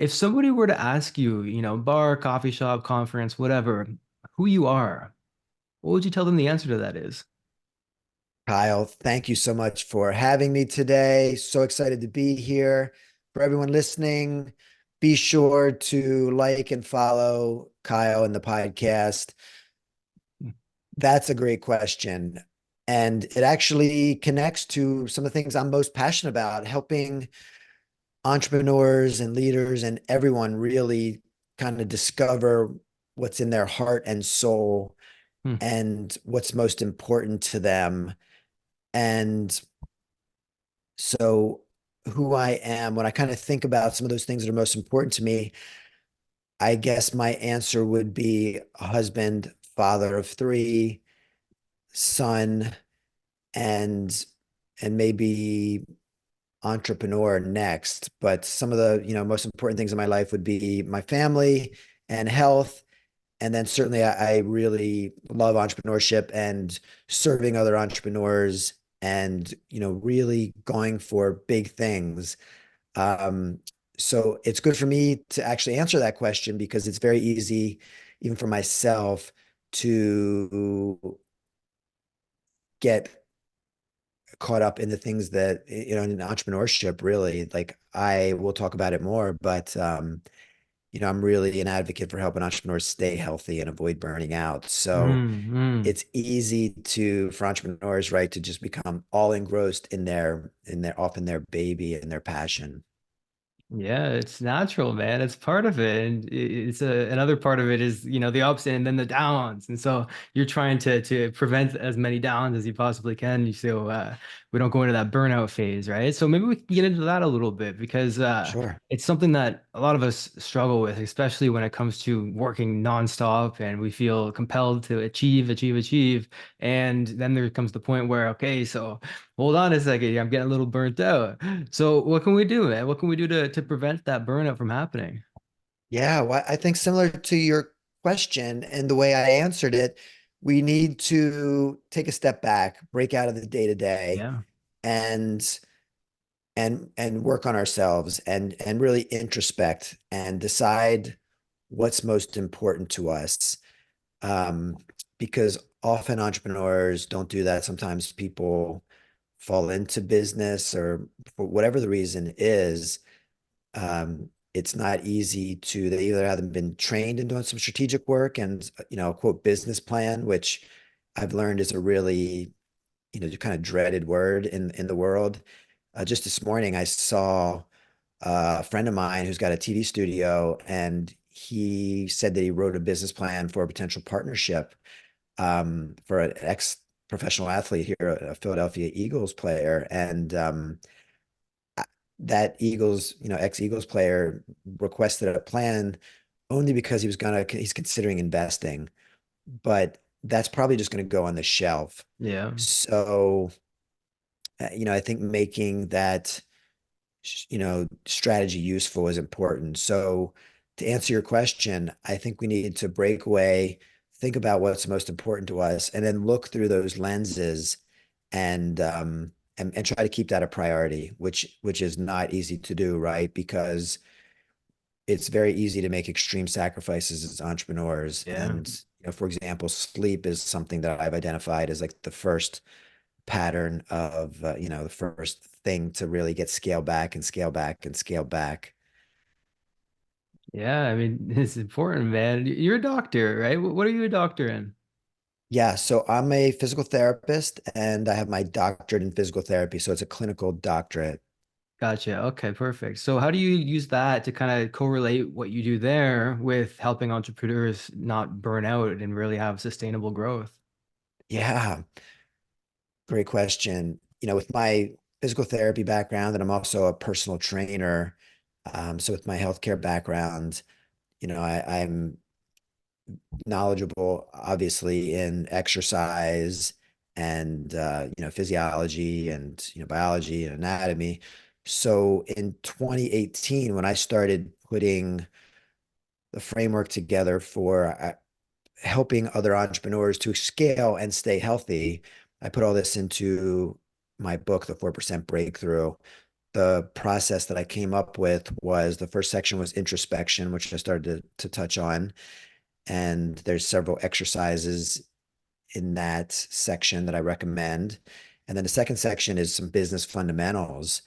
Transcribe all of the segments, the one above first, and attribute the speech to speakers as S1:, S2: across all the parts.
S1: If somebody were to ask you, bar, coffee shop, conference, whatever, who you are, what would you tell them the answer to that is?
S2: Kyle, thank you so much for having me today. So excited to be here. For everyone listening, be sure to like and follow Kyle and the podcast. That's a great question. And it actually connects to some of the things I'm most passionate about, helping entrepreneurs and leaders and everyone really kind of discover what's in their heart and soul
S1: Hmm.
S2: and what's most important to them. And so who I am, when I kind of think about some of those things that are most important to me, I guess my answer would be a husband, father of three, son, and maybe entrepreneur next. But some of the, most important things in my life would be my family and health. And then certainly I really love entrepreneurship and serving other entrepreneurs and, really going for big things. Um, so it's good for me to actually answer that question because it's very easy, even for myself, to get caught up in the things that, in entrepreneurship, really, like I will talk about it more, but, I'm really an advocate for helping entrepreneurs stay healthy and avoid burning out. So
S1: Mm-hmm.
S2: it's easy for entrepreneurs, right, to just become all engrossed in often their baby and their passion.
S1: Yeah, it's natural, man. It's part of it. And another part of it is, the ups and then the downs. And so you're trying to prevent as many downs as you possibly can. So we don't go into that burnout phase, right? So maybe we can get into that a little bit because
S2: Sure.
S1: it's something that a lot of us struggle with, especially when it comes to working nonstop and we feel compelled to achieve, achieve, achieve. And then there comes the point where, okay, so hold on a second, I'm getting a little burnt out. So what can we do, man? What can we do to prevent that burnout from happening?
S2: Yeah, well, I think similar to your question and the way I answered it, we need to take a step back, break out of the day to day,
S1: Yeah.
S2: and work on ourselves and really introspect and decide what's most important to us. Um, because often entrepreneurs don't do that. Sometimes people fall into business or for whatever the reason is, it's not easy they either haven't been trained in doing some strategic work and, quote, business plan, which I've learned is a really, kind of dreaded word in the world. Just this morning, I saw a friend of mine who's got a TV studio, and he said that he wrote a business plan for a potential partnership for an ex-professional athlete here, a Philadelphia Eagles player. And that ex-Eagles player requested a plan only because he's considering investing, but that's probably just going to go on the shelf.
S1: Yeah.
S2: So, I think making that, strategy useful is important. So, to answer your question, I think we need to break away, think about what's most important to us, and then look through those lenses and try to keep that a priority, which is not easy to do, right? Because it's very easy to make extreme sacrifices as entrepreneurs.
S1: Yeah.
S2: And, for example, sleep is something that I've identified as like the first pattern of, the first thing to really get scale back and scale back and scale back.
S1: Yeah. I mean, it's important, man. You're a doctor, right? What are you a doctor in?
S2: Yeah, so I'm a physical therapist and I have my doctorate in physical therapy. So it's a clinical doctorate.
S1: Gotcha. Okay, perfect. So how do you use that to kind of correlate what you do there with helping entrepreneurs not burn out and really have sustainable growth?
S2: Yeah, great question. With my physical therapy background, and I'm also a personal trainer. So with my healthcare background, I'm knowledgeable, obviously, in exercise and physiology and biology and anatomy. So in 2018, when I started putting the framework together for helping other entrepreneurs to scale and stay healthy, I put all this into my book, The 4% Breakthrough. the process that I came up with was the first section was introspection, which I started to touch on. And there's several exercises in that section that I recommend. And then the second section is some business fundamentals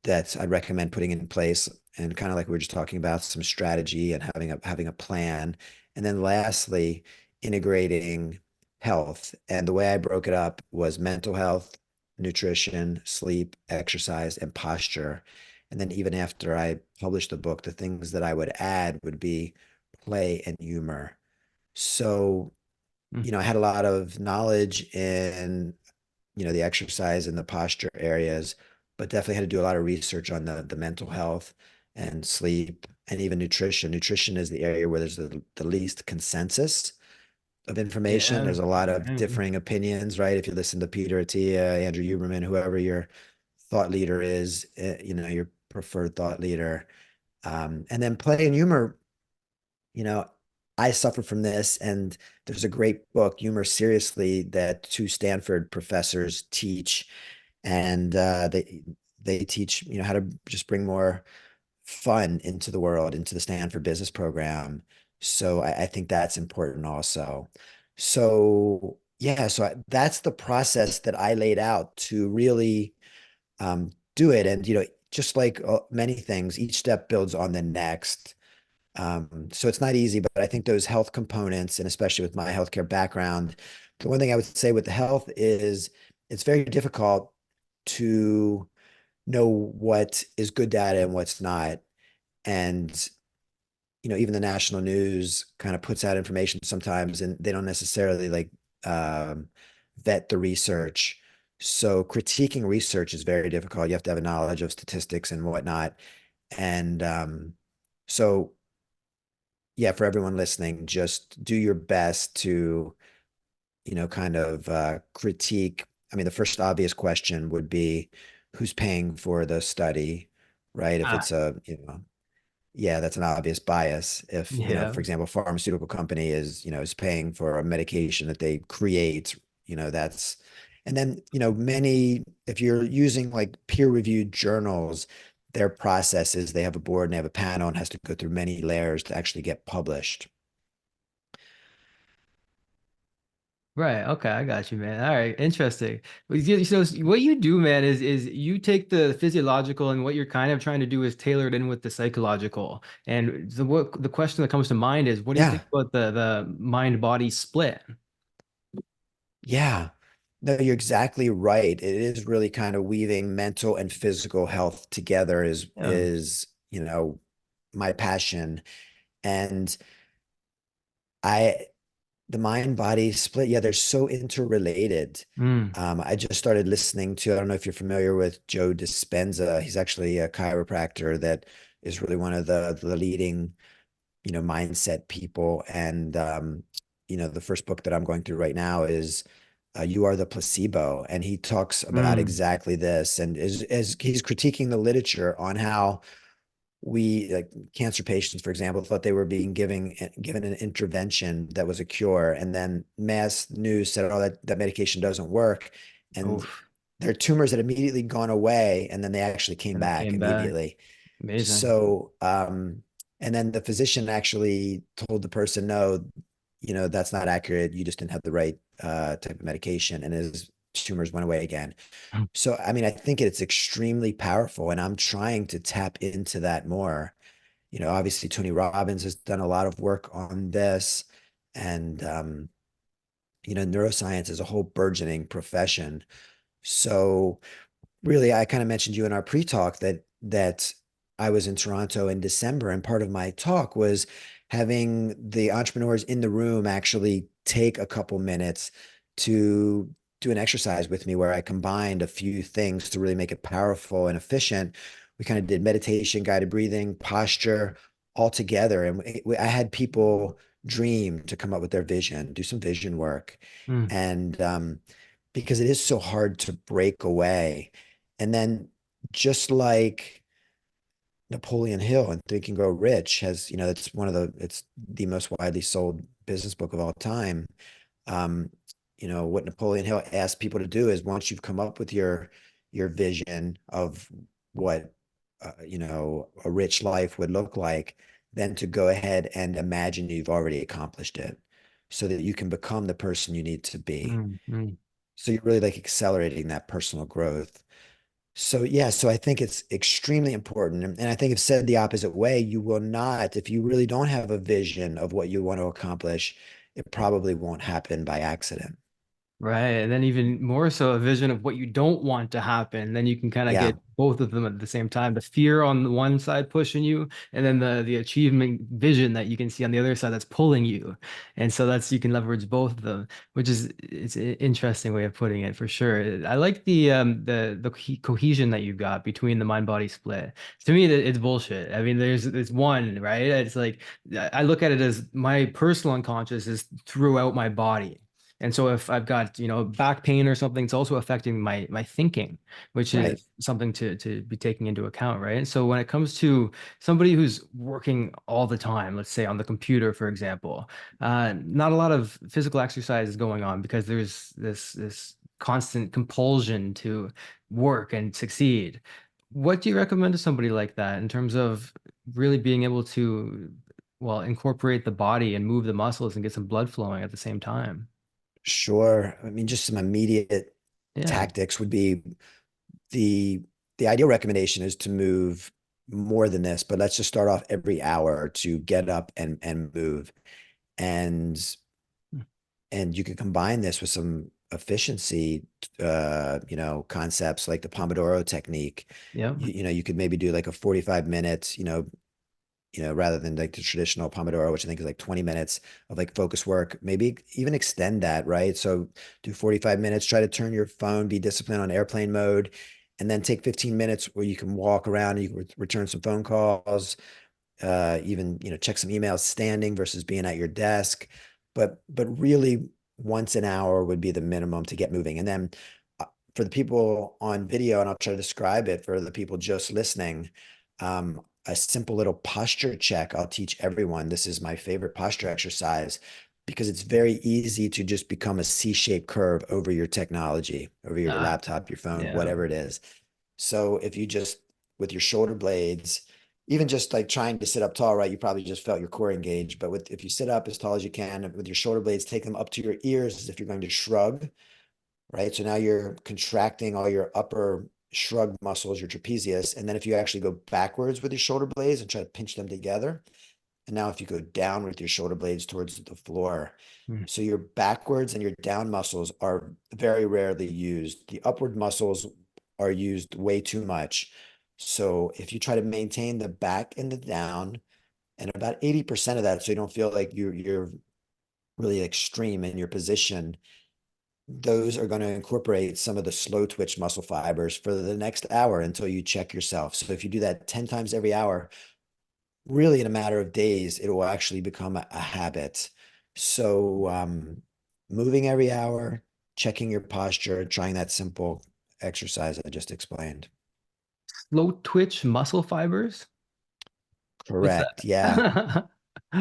S2: that I'd recommend putting in place, and kind of like we were just talking about, some strategy and having a plan. And then lastly, integrating health. And the way I broke it up was mental health, nutrition, sleep, exercise, and posture. And then even after I published the book, the things that I would add would be play and humor. So,
S1: Mm.
S2: I had a lot of knowledge in the exercise and the posture areas, but definitely had to do a lot of research on the mental health and sleep and even nutrition. Nutrition is the area where there's the least consensus of information.
S1: Yeah.
S2: There's a lot of
S1: Right.
S2: differing opinions, right? If you listen to Peter Attia, Andrew Huberman, whoever your thought leader is, your preferred thought leader. And then play and humor, you know, I suffer from this, and there's a great book, Humor Seriously, that two Stanford professors teach, and they teach how to just bring more fun into the world, into the Stanford Business Program. So I think that's important also. So yeah, that's the process that I laid out to really do it, and just like many things, each step builds on the next. So it's not easy, but I think those health components, and especially with my healthcare background, the one thing I would say with the health is it's very difficult to know what is good data and what's not. And, even the national news kind of puts out information sometimes and they don't necessarily um, vet the research. So critiquing research is very difficult. You have to have a knowledge of statistics and whatnot. And so yeah, for everyone listening, just do your best to, kind of critique. I mean, the first obvious question would be who's paying for the study, right? If
S1: Ah,
S2: it's yeah, that's an obvious bias. If,
S1: yeah.
S2: for example, a pharmaceutical company is paying for a medication that they create, that's, and then, if you're using like peer-reviewed journals, their process is they have a board and they have a panel and has to go through many layers to actually get published.
S1: Right. Okay. I got you, man. All right. Interesting. So what you do, man, is you take the physiological and what you're kind of trying to do is tailor it in with the psychological. And the question that comes to mind is, what do you
S2: Yeah.
S1: think about the mind body split?
S2: Yeah. No, you're exactly right. It is really kind of weaving mental and physical health together
S1: Yeah.
S2: is, my passion. And I the mind body split, yeah, they're so interrelated.
S1: Mm.
S2: I just started listening to, I don't know if you're familiar with Joe Dispenza. He's actually a chiropractor that is really one of the leading mindset people. And the first book that I'm going through right now is You Are the Placebo. And he talks about
S1: Mm.
S2: exactly this, and as he's critiquing the literature on how we, like cancer patients, for example, thought they were being given an intervention that was a cure, and then mass news said, oh, that medication doesn't work, and
S1: Oof.
S2: their tumors had immediately gone away, and then they actually came
S1: And it
S2: back
S1: came back.
S2: immediately.
S1: Amazing.
S2: So, and then the physician actually told the person, no, that's not accurate. You just didn't have the right type of medication. And his tumors went away again. So, I mean, I think it's extremely powerful, and I'm trying to tap into that more. Obviously, Tony Robbins has done a lot of work on this. And, neuroscience is a whole burgeoning profession. So, really, I kind of mentioned you in our pre-talk that I was in Toronto in December, and part of my talk was having the entrepreneurs in the room actually take a couple minutes to do an exercise with me where I combined a few things to really make it powerful and efficient. We kind of did meditation, guided breathing, posture all together, and I had people dream to come up with their vision, do some vision work,
S1: Mm.
S2: and because it is so hard to break away. And then just like Napoleon Hill and Think and Grow Rich has, it's the most widely sold business book of all time. Um, what Napoleon Hill asked people to do is once you've come up with your vision of what a rich life would look like than to go ahead and imagine you've already accomplished it so that you can become the person you need to be.
S1: Mm, mm.
S2: So you're really like accelerating that personal growth. So yeah, so I think it's extremely important. And I think if said the opposite way, you will not, if you really don't have a vision of what you want to accomplish, it probably won't happen by accident.
S1: Right. And then even more so a vision of what you don't want to happen. Then you can kind of
S2: Yeah,
S1: get both of them at the same time. The fear on the one side pushing you, and then the achievement vision that you can see on the other side that's pulling you. And so that's you can leverage both of them, which is it's an interesting way of putting it for sure. I like the cohesion that you've got between the mind body split. To me, it's bullshit. I mean, there's one, right? It's like I look at it as my personal unconscious is throughout my body. And so if I've got, back pain or something, it's also affecting my thinking, which
S2: right.
S1: is something to be taking into account, right? And so when it comes to somebody who's working all the time, let's say on the computer, for example, not a lot of physical exercise is going on because there's this constant compulsion to work and succeed. What do you recommend to somebody like that in terms of really being able to, well, incorporate the body and move the muscles and get some blood flowing at the same time?
S2: Sure. I mean, just some immediate
S1: Yeah.
S2: tactics would be the the ideal recommendation is to move more than this, but let's just start off every hour to get up and move. And you can combine this with some efficiency concepts like the Pomodoro technique.
S1: Yeah.
S2: You could maybe do like a 45 minutes, rather than like the traditional Pomodoro, which I think is like 20 minutes of like focus work, maybe even extend that, right? So do 45 minutes, try to turn your phone, be disciplined on airplane mode, and then take 15 minutes where you can walk around and you can return some phone calls, even, check some emails standing versus being at your desk. But really once an hour would be the minimum to get moving. And then uh, for the people on video, and I'll try to describe it for the people just listening, a simple little posture check I'll teach everyone. This is my favorite posture exercise because it's very easy to just become a C-shaped curve over your technology, over your
S1: Ah,
S2: laptop, your phone,
S1: yeah.
S2: whatever it is. So if you just, with your shoulder blades, even just like trying to sit up tall, right? You probably just felt your core engaged, but if you sit up as tall as you can with your shoulder blades, take them up to your ears as if you're going to shrug, right? So now you're contracting all your upper shrug muscles, your trapezius. And then if you actually go backwards with your shoulder blades and try to pinch them together, and now if you go down with your shoulder blades towards the floor,
S1: Mm.
S2: so your backwards and your down muscles are very rarely used. The upward muscles are used way too much. So if you try to maintain the back and the down, and about 80% of that, so you don't feel like you're really extreme in your position, those are going to incorporate some of the slow twitch muscle fibers for the next hour until you check yourself. So if you do that 10 times every hour, really in a matter of days, it will actually become a habit. So moving every hour, checking your posture, trying that simple exercise I just explained.
S1: Slow twitch muscle fibers? What's
S2: Correct. Yeah.
S1: that?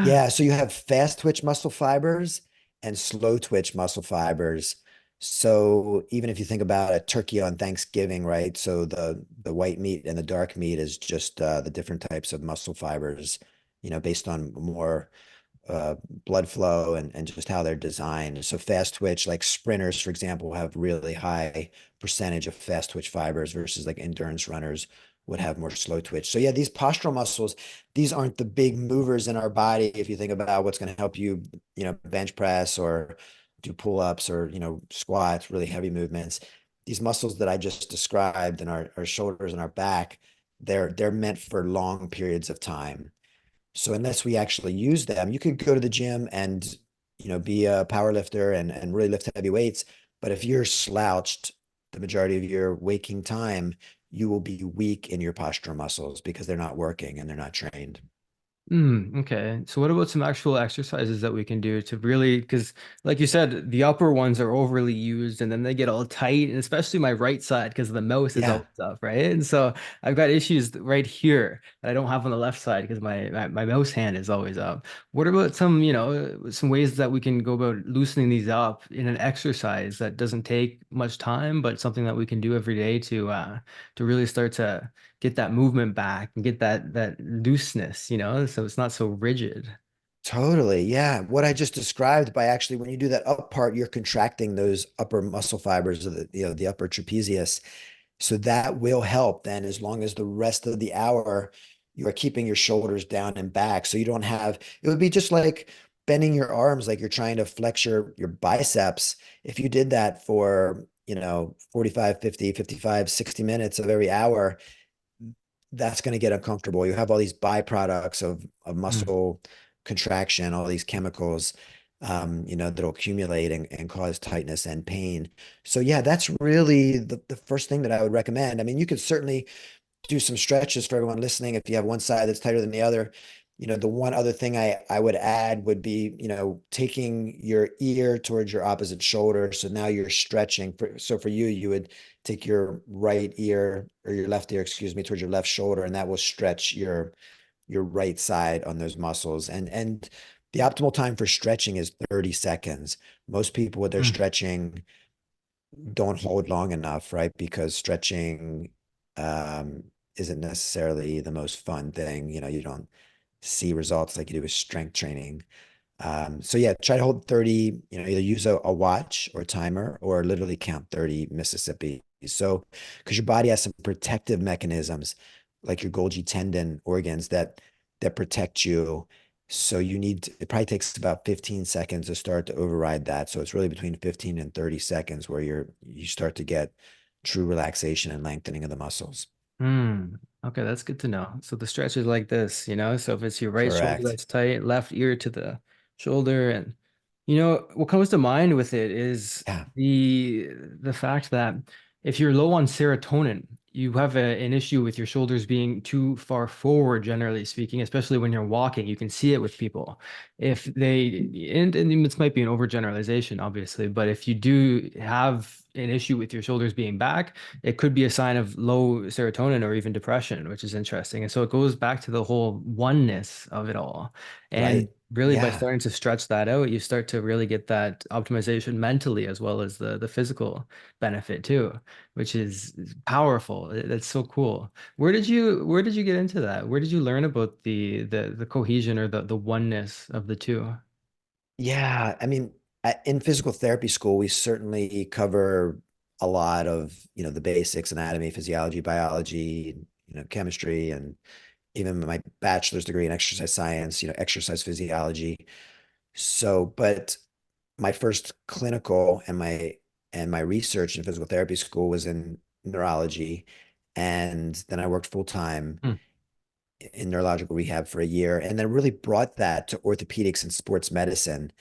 S2: Yeah. So you have fast twitch muscle fibers and slow twitch muscle fibers. So even if you think about a turkey on Thanksgiving, right? So the white meat and the dark meat is just the different types of muscle fibers, based on more blood flow and just how they're designed. So fast twitch, like sprinters, for example, have really high percentage of fast twitch fibers versus like endurance runners would have more slow twitch. So yeah, these postural muscles, these aren't the big movers in our body. If you think about what's going to help you, bench press or do pull-ups or, squats, really heavy movements. These muscles that I just described in our shoulders and our back, they're meant for long periods of time. So unless we actually use them, you could go to the gym and, be a power lifter and really lift heavy weights. But if you're slouched the majority of your waking time, you will be weak in your postural muscles because they're not working and they're not trained.
S1: Okay. So what about some actual exercises that we can do to really, because like you said, the upper ones are overly used and then they get all tight, and especially my right side because the mouse is
S2: Yeah,
S1: always up, right? And so I've got issues right here that I don't have on the left side because my mouse hand is always up. What about some, some ways that we can go about loosening these up in an exercise that doesn't take much time, but something that we can do every day to really start to get that movement back and get that looseness, so it's not so rigid.
S2: totally. Yeah. What I just described by actually when you do that up part, you're contracting those upper muscle fibers of the upper trapezius. So that will help then as long as the rest of the hour you are keeping your shoulders down and back. So you don't have, it would be just like bending your arms like you're trying to flex your biceps. If you did that for, 45, 50, 55, 60 minutes of every hour, that's going to get uncomfortable. You have all these byproducts of
S1: Mm,
S2: muscle contraction, all these chemicals, that'll accumulate and cause tightness and pain. So yeah, that's really the first thing that I would recommend. I mean, you could certainly do some stretches for everyone listening. If you have one side that's tighter than the other, the one other thing I would add would be, taking your ear towards your opposite shoulder. So now you're stretching. So for you, you would take your right ear or your left ear, excuse me, towards your left shoulder, and that will stretch your right side on those muscles. And the optimal time for stretching is 30 seconds. Most people with their
S1: mm,
S2: stretching don't hold long enough, right? Because stretching isn't necessarily the most fun thing. You don't see results like you do with strength training. So yeah, try to hold 30, either use a watch or timer or literally count 30 Mississippi. So, because your body has some protective mechanisms like your Golgi tendon organs that protect you. So it probably takes about 15 seconds to start to override that. So it's really between 15 and 30 seconds where you start to get true relaxation and lengthening of the muscles.
S1: mm. Okay, that's good to know. So the stretch is like this, so if it's your right shoulder
S2: Correct.
S1: that's tight, left ear to the shoulder, and what comes to mind with it is
S2: Yeah.
S1: the fact that if you're low on serotonin, you have an issue with your shoulders being too far forward, generally speaking, especially when you're walking. You can see it with people. If they, and this might be an overgeneralization, obviously, but if you do have an issue with your shoulders being back, it could be a sign of low serotonin or even depression, which is interesting. And so it goes back to the whole oneness of it all. And
S2: Right.
S1: really by
S2: Yeah.
S1: starting to stretch that out, you start to really get that optimization mentally as well as the physical benefit too, which is powerful. That's so cool. Where did you get into that? Where did you learn about the cohesion or the oneness of the two?
S2: Yeah, I mean, in physical therapy school, we certainly cover a lot of, the basics, anatomy, physiology, biology, chemistry, and even my bachelor's degree in exercise science, exercise physiology. So, but my first clinical and my research in physical therapy school was in neurology. And then I worked full time
S1: Hmm.
S2: in neurological rehab for a year, and then really brought that to orthopedics and sports medicine.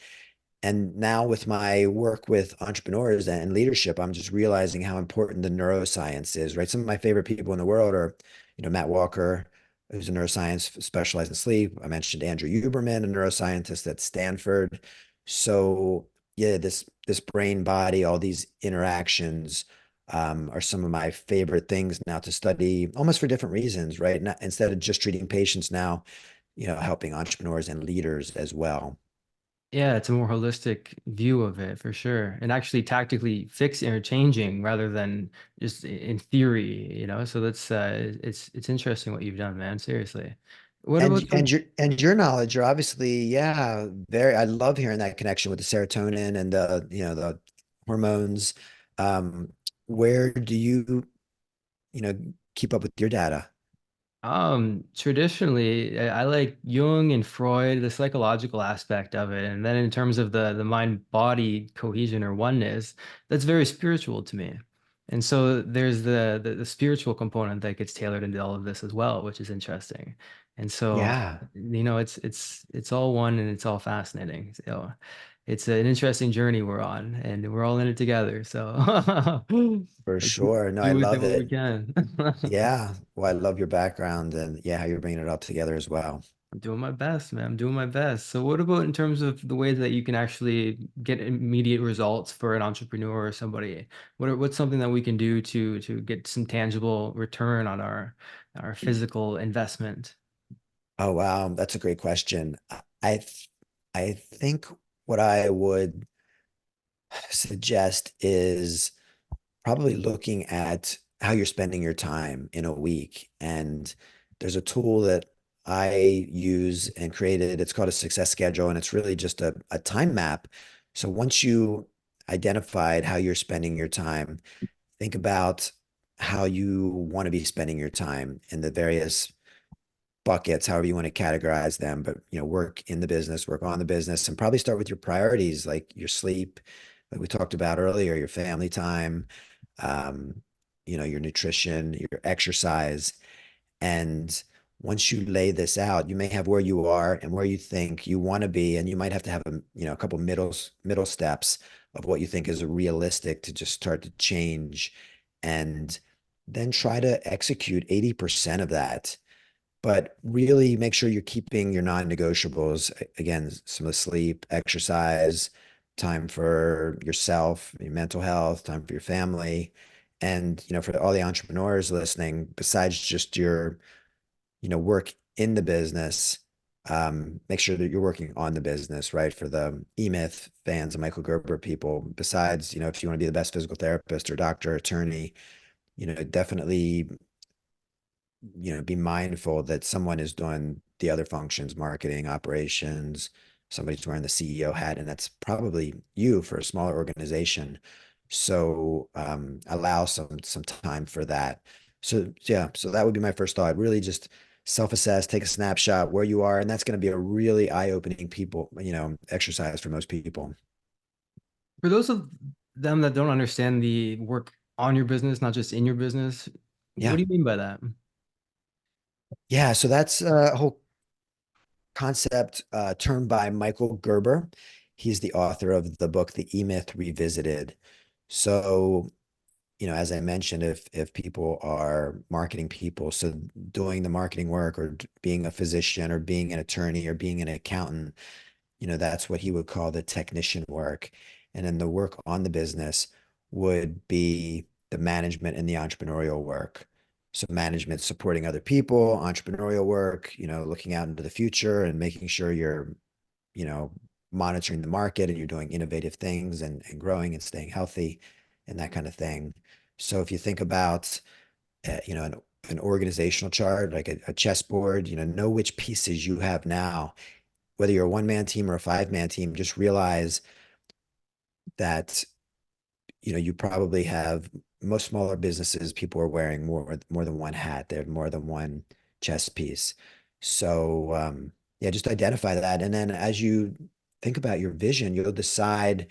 S2: And now with my work with entrepreneurs and leadership, I'm just realizing how important the neuroscience is, right? Some of my favorite people in the world are, Matt Walker, who's a neuroscience specialized in sleep. I mentioned Andrew Huberman, a neuroscientist at Stanford. So yeah, this brain body, all these interactions are some of my favorite things now to study, almost for different reasons, right? Not, instead of just treating patients now, helping entrepreneurs and leaders as well.
S1: Yeah, it's a more holistic view of it for sure. And actually tactically fix interchanging rather than just in theory, So that's it's interesting what you've done, man. Seriously. What
S2: And
S1: about
S2: and
S1: some
S2: your and your knowledge are obviously, yeah, very. I love hearing that connection with the serotonin and the hormones. Um, where do you know keep up with your data?
S1: Traditionally, I like Jung and Freud, the psychological aspect of it. And then in terms of the mind-body cohesion or oneness, that's very spiritual to me. And so there's the spiritual component that gets tailored into all of this as well, which is interesting. And so,
S2: Yeah,
S1: it's all one and it's all fascinating. So it's an interesting journey we're on, and we're all in it together. So
S2: for
S1: let's
S2: sure. No, I
S1: do with it
S2: love
S1: what we
S2: it.
S1: can.
S2: Yeah, well, I love your background and yeah, how you're bringing it all together as well.
S1: I'm doing my best, man. I'm doing my best. So what about in terms of the ways that you can actually get immediate results for an entrepreneur or somebody? What's something that we can do to get some tangible return on our physical investment?
S2: Oh, wow. That's a great question. I think what I would suggest is probably looking at how you're spending your time in a week. And there's a tool that I use and created. It's called a success schedule, and it's really just a time map. So once you identified how you're spending your time, think about how you want to be spending your time in the various buckets, however you want to categorize them, but work in the business, work on the business, and probably start with your priorities, like your sleep, like we talked about earlier, your family time, um, your nutrition, your exercise. And once you lay this out, you may have where you are and where you think you want to be, and you might have to have a couple middle steps of what you think is realistic to just start to change, and then try to execute 80% of that, but really make sure you're keeping your non-negotiables. Again, some of the sleep, exercise, time for yourself, your mental health, time for your family. And, for all the entrepreneurs listening, besides just your, work in the business, make sure that you're working on the business, right? For the E-Myth fans and Michael Gerber people, besides, if you want to be the best physical therapist or doctor, attorney, definitely be mindful that someone is doing the other functions, marketing, operations, somebody's wearing the CEO hat, and that's probably you for a smaller organization. So allow some time for that. So yeah, so that would be my first thought. Really just self-assess, take a snapshot where you are, and that's going to be a really eye-opening exercise for most people.
S1: For those of them that don't understand the work on your business, not just in your business, what
S2: Yeah.
S1: do you mean by that?
S2: Yeah, so that's a whole concept termed by Michael Gerber. He's the author of the book, The E-Myth Revisited. So, as I mentioned, if people are marketing people, so doing the marketing work or being a physician or being an attorney or being an accountant, that's what he would call the technician work. And then the work on the business would be the management and the entrepreneurial work. So management supporting other people, entrepreneurial work, looking out into the future and making sure you're, you know, monitoring the market and you're doing innovative things and growing and staying healthy and that kind of thing. So if you think about, an organizational chart, like a chessboard, know which pieces you have now, whether you're a one-man team or a five-man team, just realize that, you probably have most smaller businesses, people are wearing more than one hat. They have more than one chess piece. So yeah, just identify that. And then as you think about your vision, you'll decide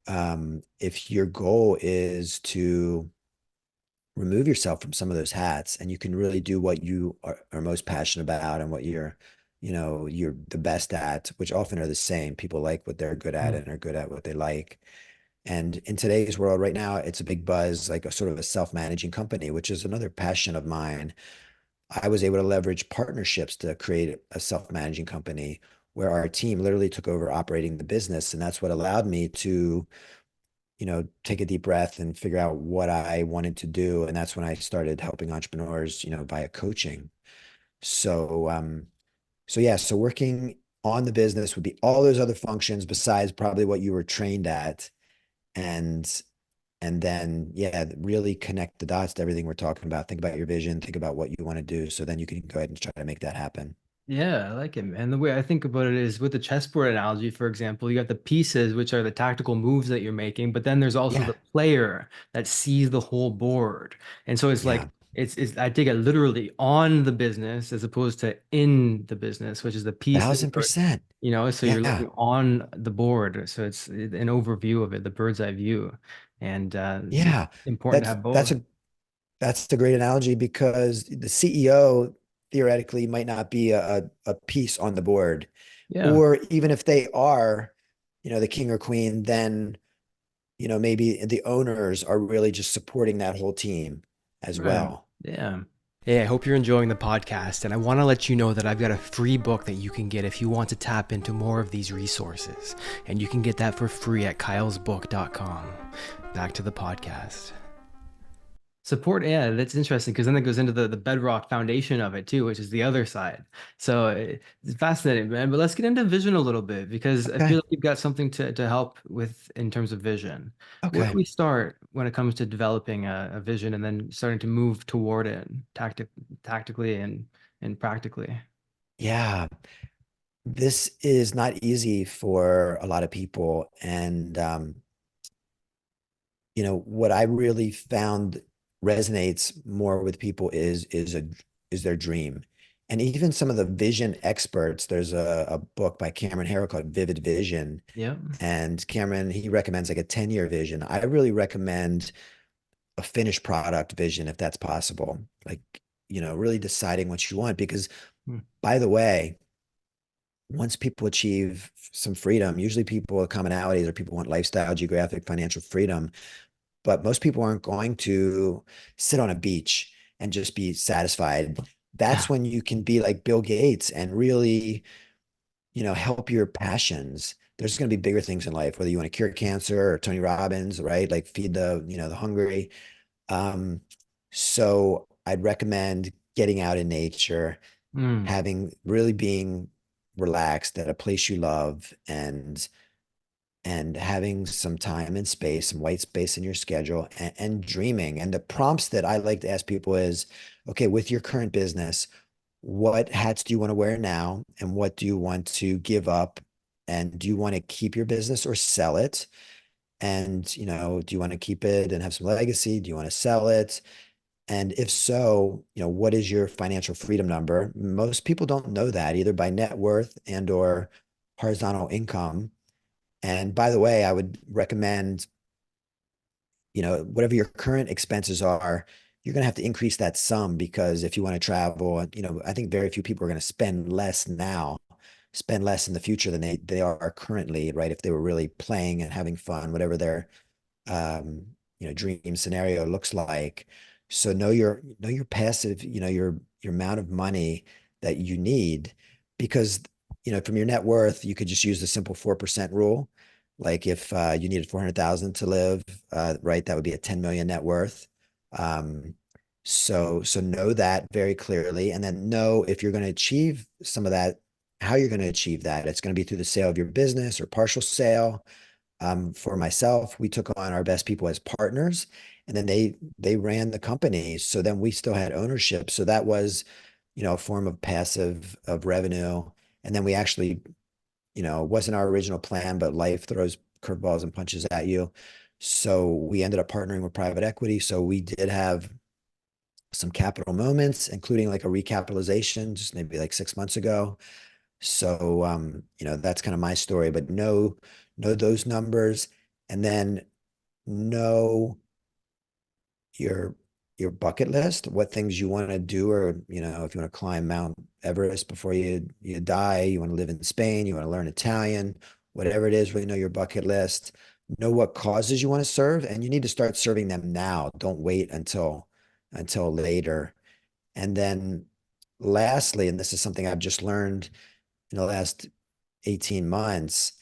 S2: if your goal is to remove yourself from some of those hats and you can really do what you are most passionate about and what you're the best at, which often are the same. People like what they're good at
S1: Mm.
S2: and are good at what they like. And in today's world right now, it's a big buzz, like a sort of a self-managing company, which is another passion of mine. I was able to leverage partnerships to create a self-managing company where our team literally took over operating the business. And that's what allowed me to take a deep breath and figure out what I wanted to do. And that's when I started helping entrepreneurs, via coaching. So, so yeah, so working on the business would be all those other functions besides probably what you were trained at. And and then yeah, really connect the dots to everything we're talking about. Think about your vision, think about what you want to do. So then you can go ahead and try to make that happen.
S1: Yeah, I like it, man. The way I think about it is with the chessboard analogy, for example, you got the pieces, which are the tactical moves that you're making, but then there's also the
S2: Yeah.
S1: player that sees the whole board. And so it's
S2: Yeah.
S1: like it's I take it literally on the business as opposed to in the business, which is the pieces
S2: Thousand
S1: or
S2: percent.
S1: so you're
S2: Yeah.
S1: looking on the board. So it's an overview of it, the bird's eye view. And
S2: Yeah.
S1: important to
S2: That's
S1: have
S2: that's
S1: both.
S2: a That's a great analogy because the CEO theoretically might not be a piece on the board.
S1: Yeah,
S2: Or even if they are, the king or queen, then, maybe the owners are really just supporting that whole team as
S1: right.
S2: well.
S1: Yeah. Hey, I hope you're enjoying the podcast, and I want to let you know that I've got a free book that you can get if you want to tap into more of these resources. And you can get that for free at kylesbook.com. Back to the podcast. Support, yeah, that's interesting because then it goes into the bedrock foundation of it too, which is the other side. So it's fascinating, man. But let's get into vision a little bit because I feel
S2: Okay.
S1: like you've got something to help with in terms of vision. Where do
S2: Okay.
S1: we start when it comes to developing a vision and then starting to move toward it tactically and practically?
S2: Yeah. This is not easy for a lot of people. And, what I really found resonates more with people is their dream. And even some of the vision experts, there's a book by Cameron Harrow called Vivid Vision.
S1: Yeah.
S2: And Cameron, he recommends like a 10-year vision. I really recommend a finished product vision if that's possible. Like, really deciding what you want. Because
S1: Hmm.
S2: by the way, once people achieve some freedom, usually people commonalities are people want lifestyle, geographic, financial freedom, but most people aren't going to sit on a beach and just be satisfied. That's when you can be like Bill Gates and really, help your passions. There's going to be bigger things in life, whether you want to cure cancer or Tony Robbins, right? Like feed the hungry. Um, so I'd recommend getting out in nature,
S1: Mm.
S2: having really being relaxed at a place you love and having some time and space, some white space in your schedule and dreaming. And the prompts that I like to ask people is, okay, with your current business, what hats do you want to wear now? And what do you want to give up? And do you want to keep your business or sell it? And, do you want to keep it and have some legacy? Do you want to sell it? And if so, what is your financial freedom number? Most people don't know that either by net worth and or horizontal income. And by the way, I would recommend, whatever your current expenses are, you're going to have to increase that sum because if you want to travel, I think very few people are going to spend less now, spend less in the future than they are currently, right? If they were really playing and having fun, whatever their um, dream scenario looks like. So know your passive, your amount of money that you need because from your net worth, you could just use the simple 4% rule. Like if you needed 400,000 to live, right, that would be a 10 million net worth. Um, so know that very clearly, and then know if you're going to achieve some of that, how you're going to achieve that. It's going to be through the sale of your business or partial sale. For myself, we took on our best people as partners, and then they ran the company. So then we still had ownership. So that was, a form of passive of revenue. And then we actually, it wasn't our original plan, but life throws curveballs and punches at you. So we ended up partnering with private equity. So we did have some capital moments, including like a recapitalization just maybe like 6 months ago. So that's kind of my story, but know those numbers and then know your your bucket list, what things you want to do, or if you want to climb Mount Everest before you die, you want to live in Spain, you want to learn Italian, whatever it is, really know your bucket list, know what causes you want to serve, and you need to start serving them now. Don't wait until later. And then lastly, and this is something I've just learned in the last 18 months,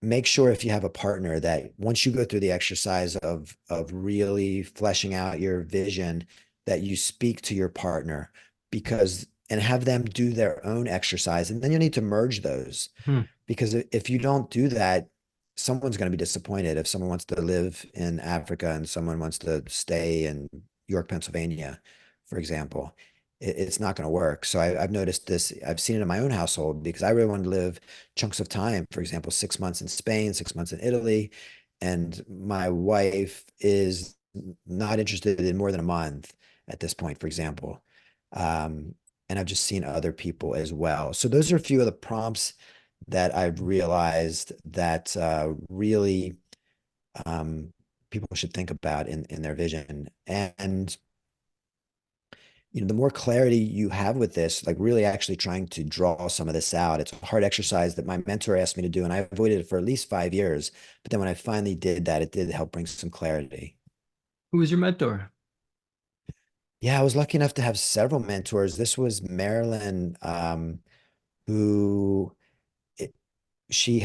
S2: make sure if you have a partner that once you go through the exercise of really fleshing out your vision, that you speak to your partner because and have them do their own exercise. And then you need to merge those
S1: Hmm.
S2: because if you don't do that, someone's going to be disappointed. If someone wants to live in Africa and someone wants to stay in York, Pennsylvania, for example, it's not going to work. So I've noticed this. I've seen it in my own household because I really wanted to live chunks of time. For example, 6 months in Spain, 6 months in Italy, and my wife is not interested in more than a month at this point, for example. Um, and I've just seen other people as well. So those are a few of the prompts that I've realized that really um, people should think about in their vision. And the more clarity you have with this, like really actually trying to draw some of this out. It's a hard exercise that my mentor asked me to do, and I avoided it for at least 5 years. But then when I finally did that, it did help bring some clarity.
S1: Who was your mentor?
S2: Yeah, I was lucky enough to have several mentors. This was Marilyn, who it, she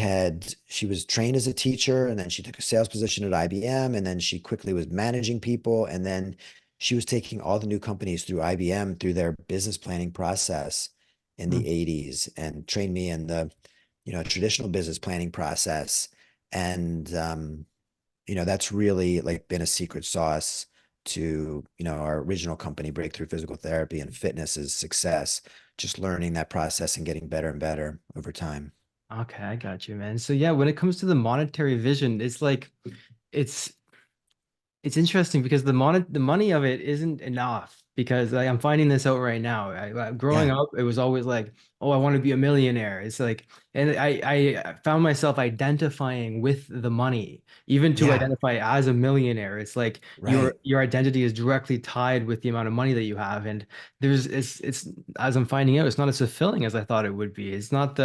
S2: was trained as a teacher, and then she took a sales position at IBM, and then she quickly was managing people, and then she was taking all the new companies through IBM through their business planning process in
S1: Mm.
S2: the 80s and trained me in the, traditional business planning process. And that's really like been a secret sauce to, our original company, Breakthrough Physical Therapy and Fitness's success, just learning that process and getting better and better over time.
S1: Okay, I got you, man. So yeah, when it comes to the monetary vision, it's like it's it's interesting because the money of it isn't enough because I'm finding this out right now. Growing
S2: Yeah,
S1: up, it was always like, oh, I want to be a millionaire. It's like, and I found myself identifying with the money, even to
S2: yeah,
S1: identify as a millionaire. It's like
S2: right.
S1: your identity is directly tied with the amount of money that you have, and it's as I'm finding out, it's not as fulfilling as I thought it would be. It's not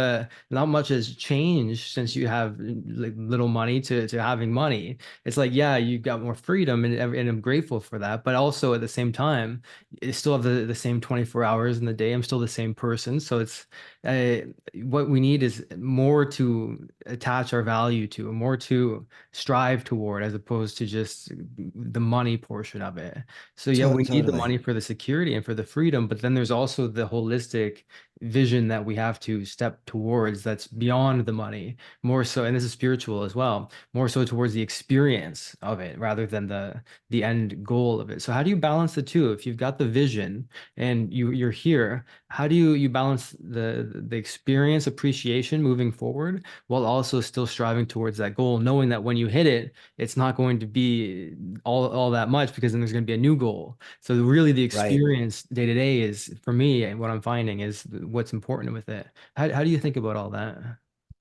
S1: much has changed since you have like little money to having money. It's like, yeah, you got more freedom and I'm grateful for that. But also at the same time, you still have the same 24 hours in the day. I'm still the same person. So it's uh, what we need is more to attach our value to, more to strive toward, as opposed to just the money portion of it. So yeah, we need the
S2: Totally.
S1: money for the security and for the freedom, but then there's also the holistic vision that we have to step towards that's beyond the money, more so, and this is spiritual as well, more so towards the experience of it rather than the end goal of it. So how do you balance the two? If you've got the vision and you're here, how do you balance the experience appreciation moving forward while also still striving towards that goal, knowing that when you hit it, it's not going to be all that much because then there's going to be a new goal. So really the
S2: Right.
S1: experience day to day is for me, and what I'm finding is what's important with it. How do you think about all that?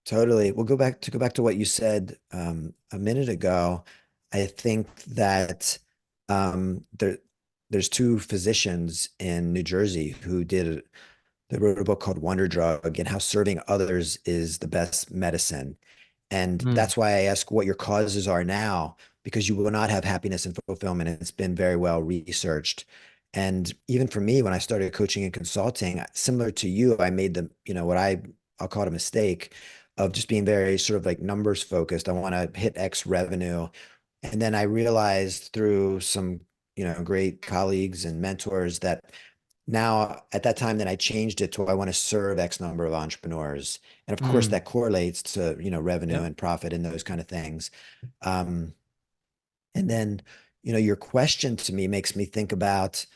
S2: Totally. We'll go back to what you said a minute ago. I think that there's two physicians in New Jersey who they wrote a book called Wonder Drug and how serving others is the best medicine. And
S1: Mm,
S2: that's why I ask what your causes are now, because you will not have happiness and fulfillment. And it's been very well researched. And even for me, when I started coaching and consulting, similar to you, I made the, what I'll call it a mistake of just being very sort of like numbers focused. I want to hit X revenue. And then I realized through some, great colleagues and mentors that now at that time then I changed it to I want to serve X number of entrepreneurs. And of course
S1: mm,
S2: that correlates to, revenue
S1: yep.
S2: and profit and those kind of things. Um, and then, your question to me makes me think about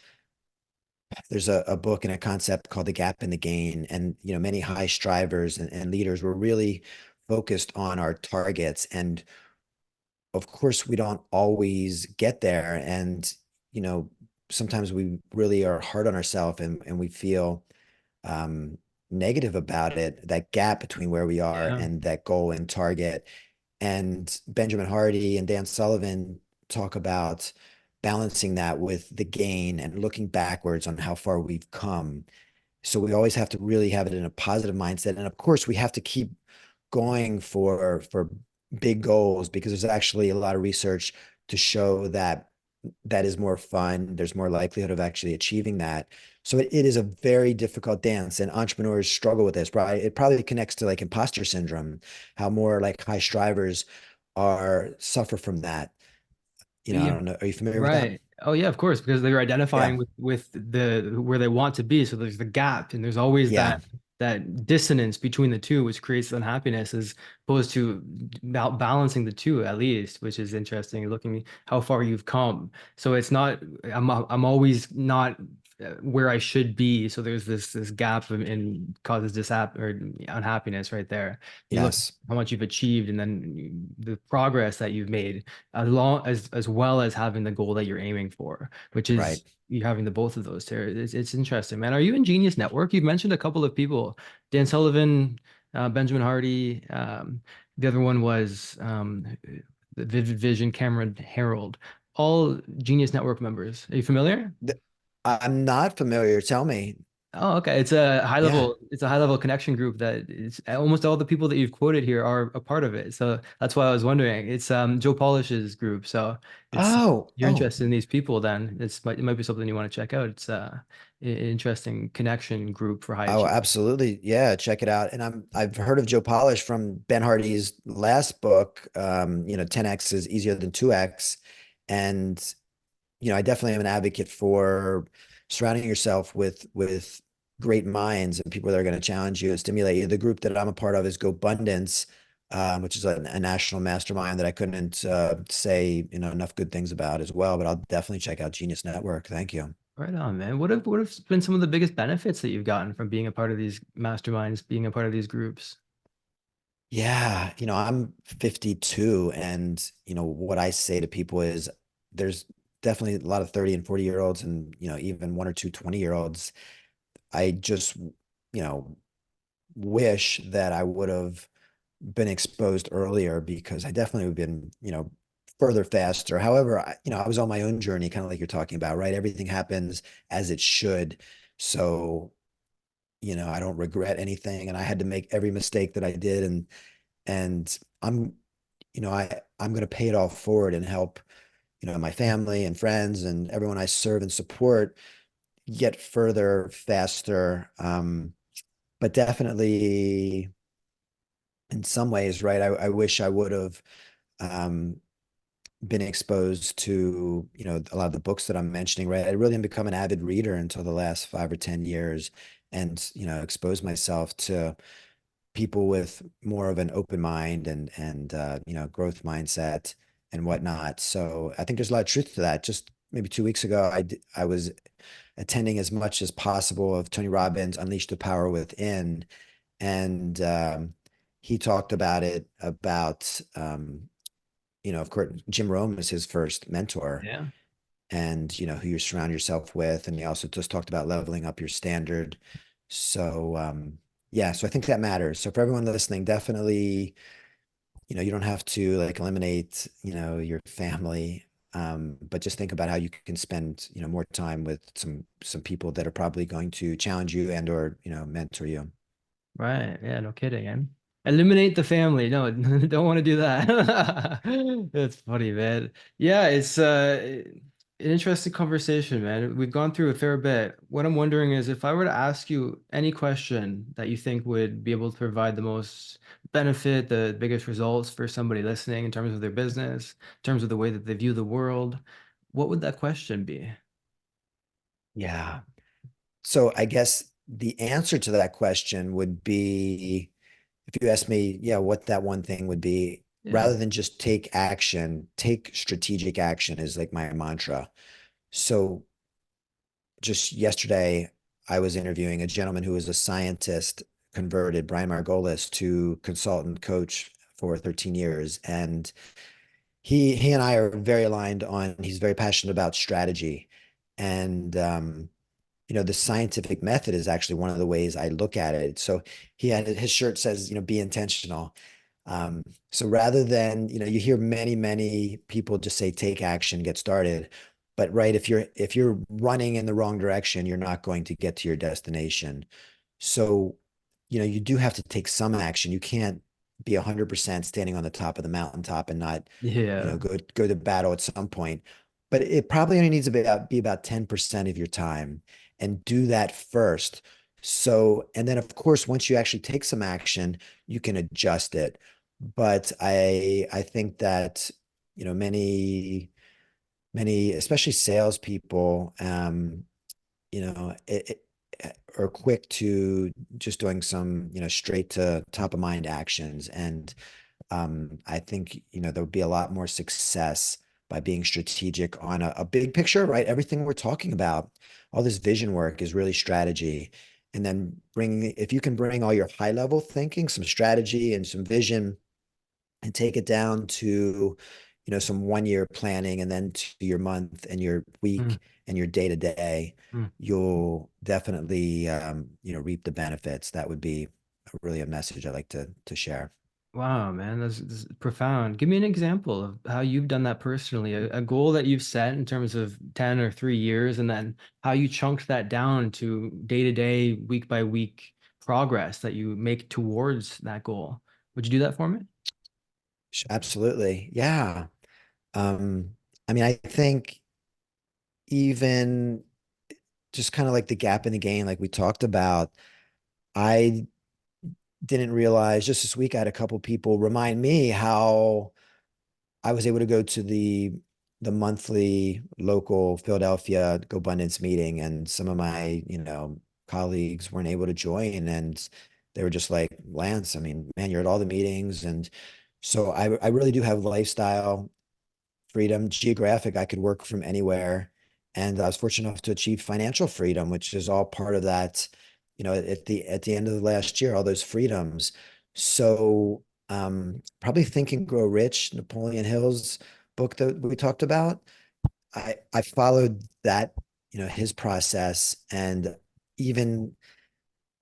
S2: there's a book and a concept called The Gap and the Gain. And, many high strivers and leaders were really focused on our targets. And of course, we don't always get there. And, you know, sometimes we really are hard on ourselves and we feel um, negative about it, that gap between where we are
S1: Yeah.
S2: and that goal and target. And Benjamin Hardy and Dan Sullivan talk about balancing that with the gain and looking backwards on how far we've come. So we always have to really have it in a positive mindset. And of course, we have to keep going for big goals because there's actually a lot of research to show that that is more fun. There's more likelihood of actually achieving that. So it is a very difficult dance, and entrepreneurs struggle with this. Right? It probably connects to like imposter syndrome, how more like high strivers are suffer from that. I
S1: Yeah.
S2: don't know. Are you familiar with that?
S1: Right. Oh yeah, of course, because they're
S2: Yeah.
S1: identifying with the where they want to be. So there's the gap, and there's always
S2: Yeah.
S1: that dissonance between the two, which creates unhappiness, as opposed to balancing the two at least, which is interesting. Looking how far you've come. So it's not. I'm always not where I should be. So there's this gap and causes unhappiness right there. You look
S2: Yes.
S1: how much you've achieved, and then the progress that you've made as well as having the goal that you're aiming for, which
S2: Right.
S1: is you having the both of those there. It's interesting, man. Are you in Genius Network? You've mentioned a couple of people, Dan Sullivan, Benjamin Hardy. The other one was the Vivid Vision, Cameron Harold, all Genius Network members. Are you familiar?
S2: I'm not familiar. Tell me.
S1: Oh, okay.
S2: Yeah.
S1: It's a high level connection group that it's almost all the people that you've quoted here are a part of it. So that's why I was wondering. It's Joe Polish's group. So it's
S2: Oh,
S1: you're
S2: oh,
S1: interested in these people, then it might be something you want to check out. It's interesting connection group for high
S2: oh,
S1: achievers.
S2: absolutely. Yeah, check it out. And I've heard of Joe Polish from Ben Hardy's last book, 10X is easier than 2X. And I definitely am an advocate for surrounding yourself with great minds and people that are going to challenge you and stimulate you. The group that I'm a part of is GoBundance, which is a national mastermind that I couldn't say enough good things about as well. But I'll definitely check out Genius Network. Thank you.
S1: Right on, man. What have been some of the biggest benefits that you've gotten from being a part of these masterminds, being a part of these groups?
S2: Yeah, I'm 52, and what I say to people is there's definitely a lot of 30 and 40-year-olds and even one or two 20-year-olds. I just wish that I would have been exposed earlier because I definitely would have been, further faster. However, I was on my own journey, kind of like you're talking about, right? Everything happens as it should. So, I don't regret anything, and I had to make every mistake that I did, and I'm going to pay it all forward and help, my family and friends and everyone I serve and support get further faster. But definitely in some ways, right? I wish I would have um, been exposed to, a lot of the books that I'm mentioning, right? I really didn't become an avid reader until the last 5 or 10 years and, expose myself to people with more of an open mind and growth mindset and whatnot. So I think there's a lot of truth to that. Just maybe 2 weeks ago, I was attending as much as possible of Tony Robbins' Unleash the Power Within, and he talked about it about of course Jim Rohn was his first mentor,
S1: Yeah.
S2: and who you surround yourself with, and he also just talked about leveling up your standard. So yeah, so I think that matters. So for everyone listening, definitely, you don't have to like eliminate, your family, but just think about how you can spend, more time with some people that are probably going to challenge you and or, mentor you.
S1: Right. Yeah, no kidding. And eliminate the family. No, don't want to do that. That's funny, man. Yeah, it's an interesting conversation, man. We've gone through a fair bit. What I'm wondering is if I were to ask you any question that you think would be able to provide the most benefit, the biggest results for somebody listening in terms of their business, in terms of the way that they view the world, what would that question be?
S2: Yeah. So I guess the answer to that question would be, if you ask me, yeah, what that one thing would be,
S1: Yeah.
S2: rather than just take action, take strategic action is like my mantra. So just yesterday, I was interviewing a gentleman who was a scientist converted, Brian Margolis, to consultant coach for 13 years. And he and I are very aligned on, he's very passionate about strategy. And the scientific method is actually one of the ways I look at it. So he had his shirt says, be intentional. Um, so rather than, you hear many, many people just say, take action, get started. But right, if you're running in the wrong direction, you're not going to get to your destination. So, you do have to take some action. You can't be 100% standing on the top of the mountaintop and not,
S1: Yeah.
S2: go to battle at some point. But it probably only needs to be about 10% of your time, and do that first. So, and then of course, once you actually take some action, you can adjust it. But I think that, many, especially salespeople, are quick to just doing some, straight to top of mind actions. And I think, there would be a lot more success by being strategic on a big picture, right? Everything we're talking about, all this vision work is really strategy. And then if you can bring all your high level thinking, some strategy and some vision, and take it down to, some 1 year planning, and then to your month and your
S1: Mm,
S2: week and your day to day,
S1: mm.
S2: you'll definitely, reap the benefits. That would be really a message I like to share.
S1: Wow, man, that's profound. Give me an example of how you've done that personally, a goal that you've set in terms of 10 or 3 years, and then how you chunked that down to day to day, week by week progress that you make towards that goal. Would you do that for me?
S2: Absolutely. Yeah. I mean, I think even just kind of like the gap in the game, like we talked about, I didn't realize just this week I had a couple people remind me how I was able to go to the monthly local Philadelphia GoBundance meeting, and some of my, colleagues weren't able to join, and they were just like, Lance, I mean, man, you're at all the meetings. And so I really do have lifestyle freedom, geographic. I could work from anywhere. And I was fortunate enough to achieve financial freedom, which is all part of that, at the end of the last year, all those freedoms. So probably Think and Grow Rich, Napoleon Hill's book that we talked about. I followed that, his process, and even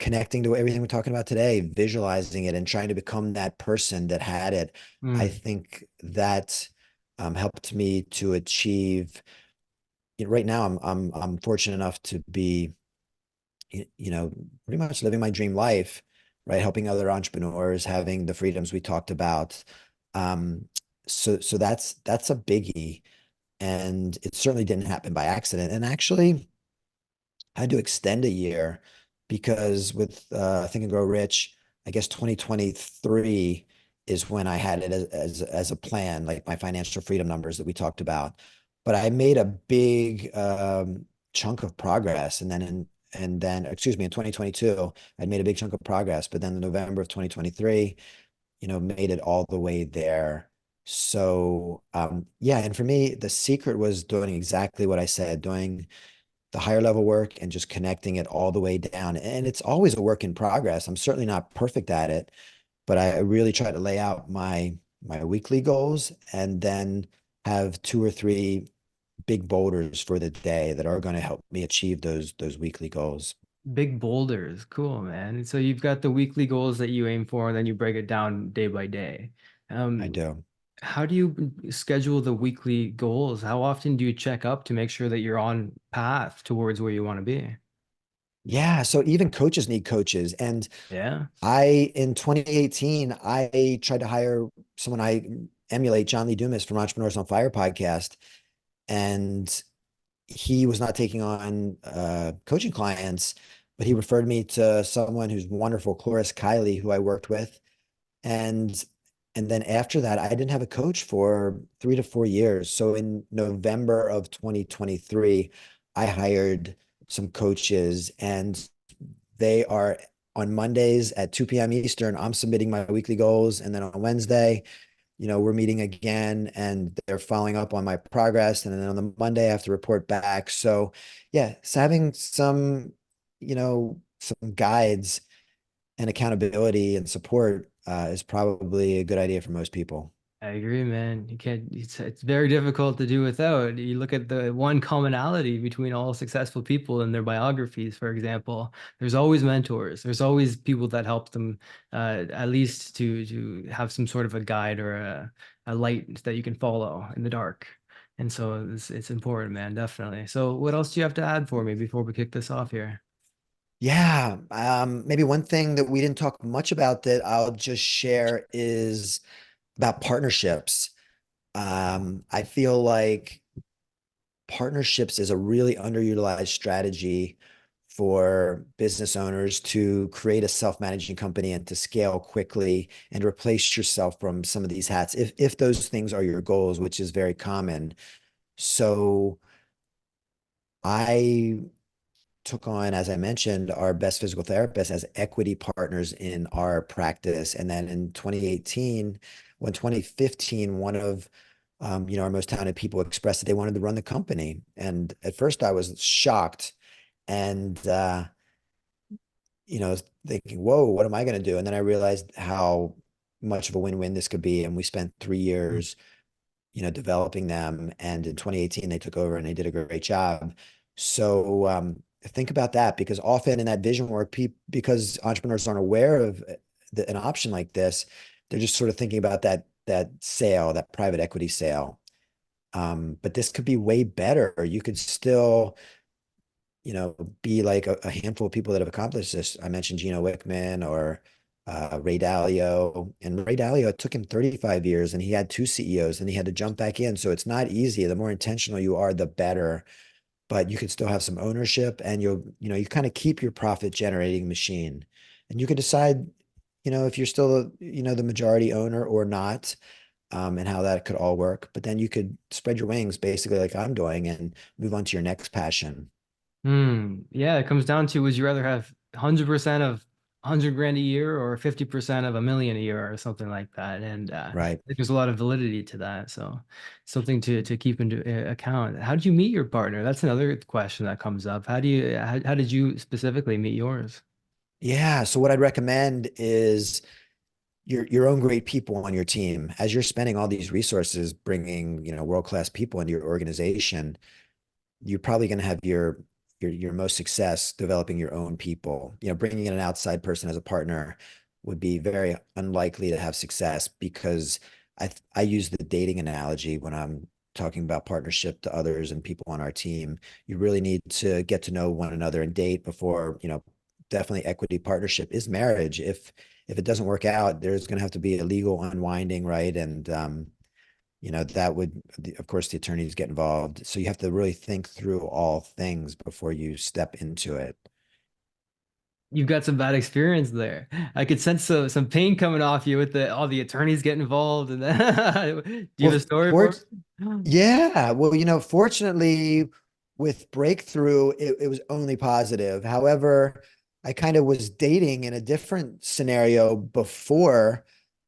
S2: connecting to everything we're talking about today, visualizing it and trying to become that person that had it. I
S1: Mm,
S2: think that helped me to achieve. Right now, I'm fortunate enough to be, pretty much living my dream life, right? Helping other entrepreneurs, having the freedoms we talked about. Um, so that's a biggie, and it certainly didn't happen by accident. And actually, I had to extend a year because with Think and Grow Rich, I guess 2023 is when I had it as a plan, like my financial freedom numbers that we talked about. But I made a big chunk of progress, and then excuse me, in 2022, I made a big chunk of progress. But then in November of 2023, made it all the way there. So yeah, and for me, the secret was doing exactly what I said, doing the higher level work and just connecting it all the way down. And it's always a work in progress. I'm certainly not perfect at it, but I really try to lay out my weekly goals and then have two or three big boulders for the day that are going to help me achieve those weekly goals.
S1: big boulders. Cool, man. So you've got the weekly goals that you aim for, and then you break it down day by day.
S2: I
S1: Um,
S2: do.
S1: how do you schedule the weekly goals? How often do you check up to make sure that you're on path towards where you want to be?
S2: Yeah, so even coaches need coaches. And
S1: Yeah.
S2: in 2018, I tried to hire someone I emulate, John Lee Dumas from Entrepreneurs on Fire podcast. And he was not taking on coaching clients, but he referred me to someone who's wonderful, Cloris Kiley, who I worked with. And and then after that, I didn't have a coach for 3 to 4 years. So in November of 2023, I hired some coaches, and they are on Mondays at 2 p.m. Eastern. I'm submitting my weekly goals. And then on Wednesday, we're meeting again and they're following up on my progress. And then on the Monday, I have to report back. So yeah, so having some guides and accountability and support is probably a good idea for most people.
S1: I agree, man. You can't, it's very difficult to do without. You look at the one commonality between all successful people and their biographies, for example. There's always mentors. There's always people that help them, at least to have some sort of a guide or a light that you can follow in the dark. And so it's important, man, definitely. So what else do you have to add for me before we kick this off here?
S2: Yeah, maybe one thing that we didn't talk much about that I'll just share is about partnerships. I feel like partnerships is a really underutilized strategy for business owners to create a self-managing company and to scale quickly and replace yourself from some of these hats if those things are your goals, which is very common. So I took on, as I mentioned, our best physical therapists as equity partners in our practice. And then in 2018, when 2015, one of our most talented people expressed that they wanted to run the company. And at first I was shocked and thinking, whoa, what am I going to do? And then I realized how much of a win-win this could be. And we spent 3 years developing them. And in 2018, they took over and they did a great job. So think about that, because often in that vision work, because entrepreneurs aren't aware of an option like this, They're just sort of thinking about that sale, that private equity sale. But this could be way better. You could still, be like a handful of people that have accomplished this. I mentioned Gino Wickman or Ray Dalio. And Ray Dalio, it took him 35 years and he had two CEOs and he had to jump back in. So it's not easy. The more intentional you are, the better. But you could still have some ownership and you kind of keep your profit generating machine. And you could decide, if you're still, the majority owner or not, and how that could all work. But then you could spread your wings basically like I'm doing and move on to your next passion.
S1: Yeah, it comes down to would you rather have 100% of 100 grand a year or 50% of a million a year or something like that. And
S2: Right.
S1: there's a lot of validity to that. So something to keep into account. How did you meet your partner? That's another question that comes up. How did you specifically meet yours?
S2: Yeah. So what I'd recommend is your own great people on your team. As you're spending all these resources bringing, world-class people into your organization, you're probably going to have your most success developing your own people. Bringing in an outside person as a partner would be very unlikely to have success because I use the dating analogy when I'm talking about partnership to others and people on our team. You really need to get to know one another and date before, definitely equity partnership is marriage. If it doesn't work out, there's going to have to be a legal unwinding, right? And that would, of course, the attorneys get involved. So you have to really think through all things before you step into it.
S1: You've got some bad experience there. I could sense some pain coming off you with the all the attorneys getting involved. And then, do you have
S2: Well,
S1: a story
S2: for
S1: for me?
S2: yeah, well, fortunately, with Breakthrough, it was only positive. However, I kind of was dating in a different scenario before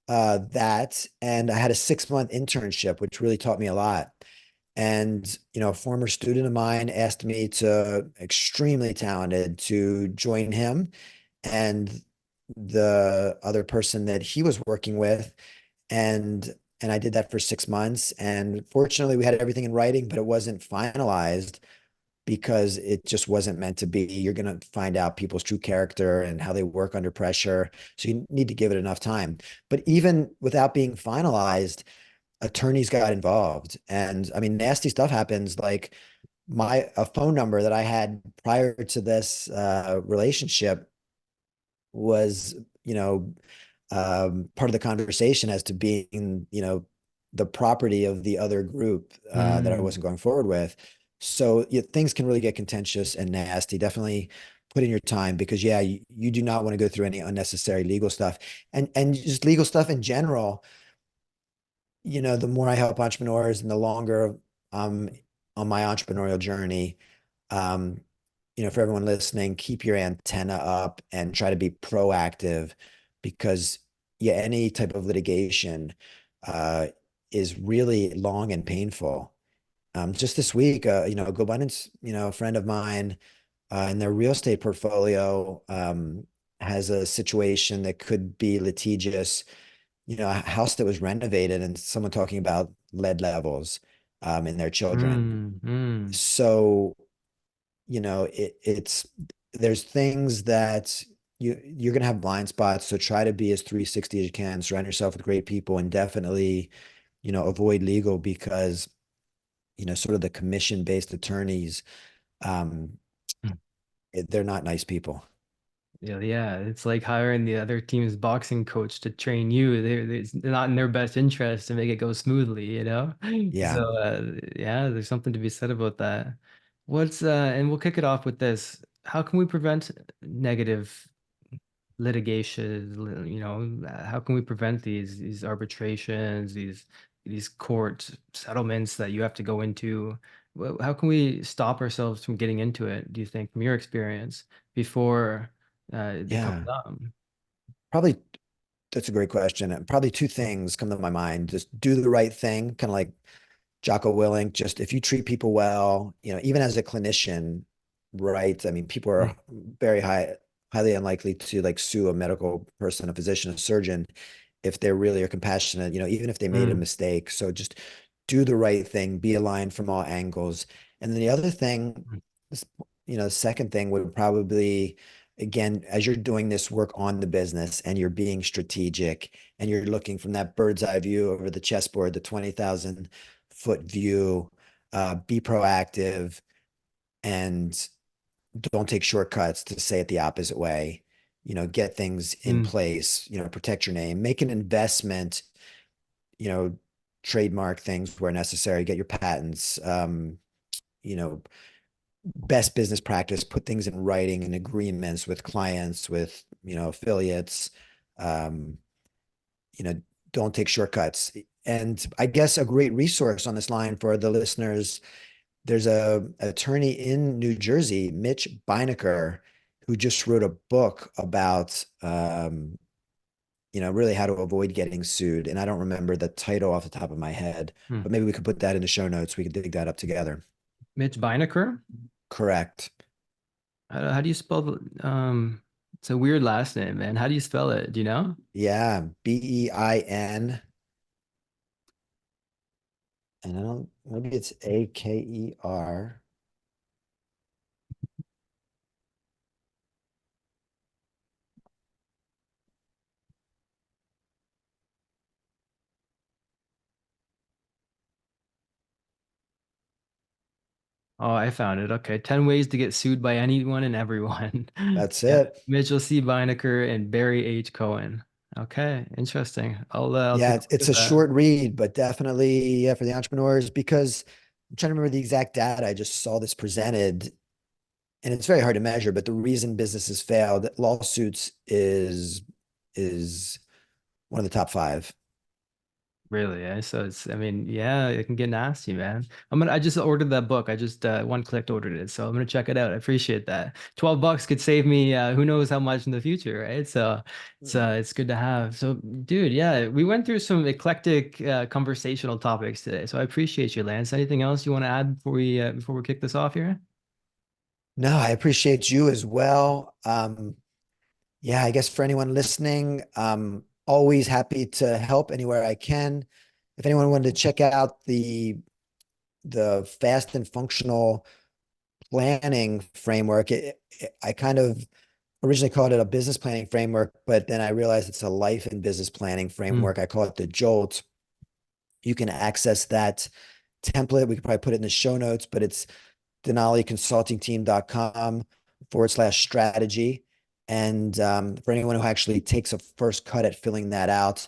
S2: that, and I had a 6-month internship, which really taught me a lot. And, a former student of mine asked me to, extremely talented, to join him and the other person that he was working with. And I did that for 6 months. And fortunately, we had everything in writing, but it wasn't finalized because it just wasn't meant to be. You're going to find out people's true character and how they work under pressure. So you need to give it enough time. But even without being finalized, attorneys got involved. And I mean, nasty stuff happens. Like a phone number that I had prior to this relationship was, part of the conversation as to being, the property of the other group that I
S1: Mm.
S2: wasn't going forward with. So yeah, things can really get contentious and nasty. Definitely put in your time because yeah, you do not want to go through any unnecessary legal stuff and just legal stuff in general. The more I help entrepreneurs and the longer I'm on my entrepreneurial journey, um, for everyone listening, keep your antenna up and try to be proactive because, yeah, any type of litigation uh, is really long and painful. Just this week, GoBundance, a friend of mine in their real estate portfolio has a situation that could be litigious, a house that was renovated and someone talking about lead levels in their children.
S1: Mm. Mm.
S2: So it's there's things that you're gonna have blind spots. So try to be as 360 as you can. Surround yourself with great people, and definitely, avoid legal because sort of the commission-based attorneys, um, they're not nice people.
S1: Yeah, yeah, it's like hiring the other team's boxing coach to train you. It's not in their best interest to make it go smoothly, you know?
S2: Yeah,
S1: So, yeah, there's something to be said about that. And we'll kick it off with this. How can we prevent negative litigation? How can we prevent these arbitrations, these court settlements that you have to go into? How can we stop ourselves from getting into it, do you think, from your experience, before it comes
S2: yeah.
S1: up?
S2: Probably that's a great question. And probably two things come to my mind. Just do the right thing, kind of like Jocko Willink, just if you treat people well, even as a clinician, right? I mean, people are very highly unlikely to like sue a medical person, a physician, a surgeon, if they really are compassionate, even if they made a
S1: Mm.
S2: mistake. So just do the right thing, be aligned from all angles. And then the other thing, the second thing would probably again, as you're doing this work on the business and you're being strategic and you're looking from that bird's eye view over the chessboard, the 20,000-foot view, be proactive and don't take shortcuts, to say it the opposite way. Get things in
S1: Mm,
S2: place, protect your name, make an investment, you know, trademark things where necessary, get your patents, you know, best business practice, put things in writing and agreements with clients, with, affiliates, um, you know, don't take shortcuts. And I guess a great resource on this line for the listeners, there's a attorney in New Jersey, Mitch Beinecker, who just wrote a book about really how to avoid getting sued. And I don't remember the title off the top of my head,
S1: mm.
S2: but maybe we could put that in the show notes. We could dig that up together.
S1: Mitch Beinecker?
S2: Correct.
S1: How do you spell it's a weird last name, man. How do you spell it? Do you know?
S2: Yeah. Bein. And I don't, maybe it's Aker.
S1: Oh, I found it. Okay. 10 ways to get sued by anyone and everyone.
S2: That's
S1: Yeah.
S2: it.
S1: Mitchell C. Beinecker and Barry H. Cohen. Okay. Interesting. I'll
S2: Yeah,
S1: take a
S2: it's,
S1: look
S2: it's
S1: at
S2: a
S1: that.
S2: short read, but definitely, yeah, for the entrepreneurs, because I'm trying to remember the exact data. I just saw this presented, and it's very hard to measure, but the reason businesses failed, lawsuits is one of the top five.
S1: Really, yeah. So I mean, yeah, it can get nasty, man. I just ordered that book. I just one clicked ordered it. So I'm gonna check it out. I appreciate that. $12 could save me who knows how much in the future, right? So it's good to have. So dude, yeah, we went through some eclectic conversational topics today. So I appreciate you, Lance. Anything else you want to add before we kick this off here?
S2: No, I appreciate you as well. Yeah, I guess for anyone listening, always happy to help anywhere I can. If anyone wanted to check out the fast and functional planning framework, I kind of originally called it a business planning framework, but then I realized it's a life and business planning
S1: Mm,
S2: framework. I call it the Jolt. You can access that template. We could probably put it in the show notes, but it's denaliconsultingteam.com/strategy. And for anyone who actually takes a first cut at filling that out,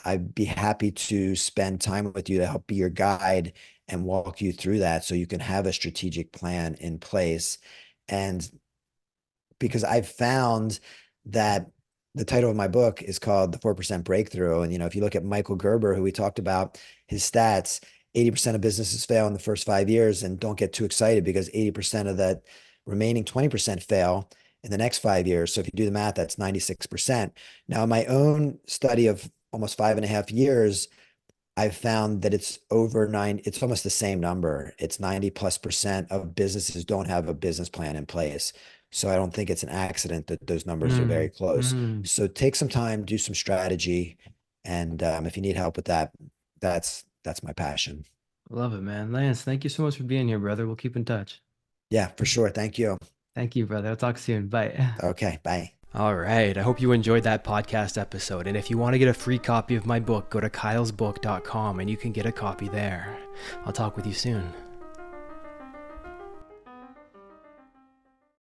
S2: I'd be happy to spend time with you to help be your guide and walk you through that so you can have a strategic plan in place. And because I've found that the title of my book is called The 4% Breakthrough. And, if you look at Michael Gerber, who we talked about, his stats, 80% of businesses fail in the first 5 years, and don't get too excited because 80% of that remaining 20% fail in the next 5 years. So if you do the math, that's 96%. Now, in my own study of almost 5.5 years, I've found that it's almost the same number. It's 90+% of businesses don't have a business plan in place. So I don't think it's an accident that those numbers are very
S1: mm,
S2: close.
S1: mm.
S2: So take some time, do some strategy. And if you need help with that, that's my passion.
S1: Love it, man. Lance, thank you so much for being here, brother. We'll keep in touch.
S2: Yeah, for sure. Thank you.
S1: Thank you, brother. I'll talk soon. Bye.
S2: Okay, bye.
S1: All right. I hope you enjoyed that podcast episode. And if you want to get a free copy of my book, go to kylesbook.com and you can get a copy there. I'll talk with you soon.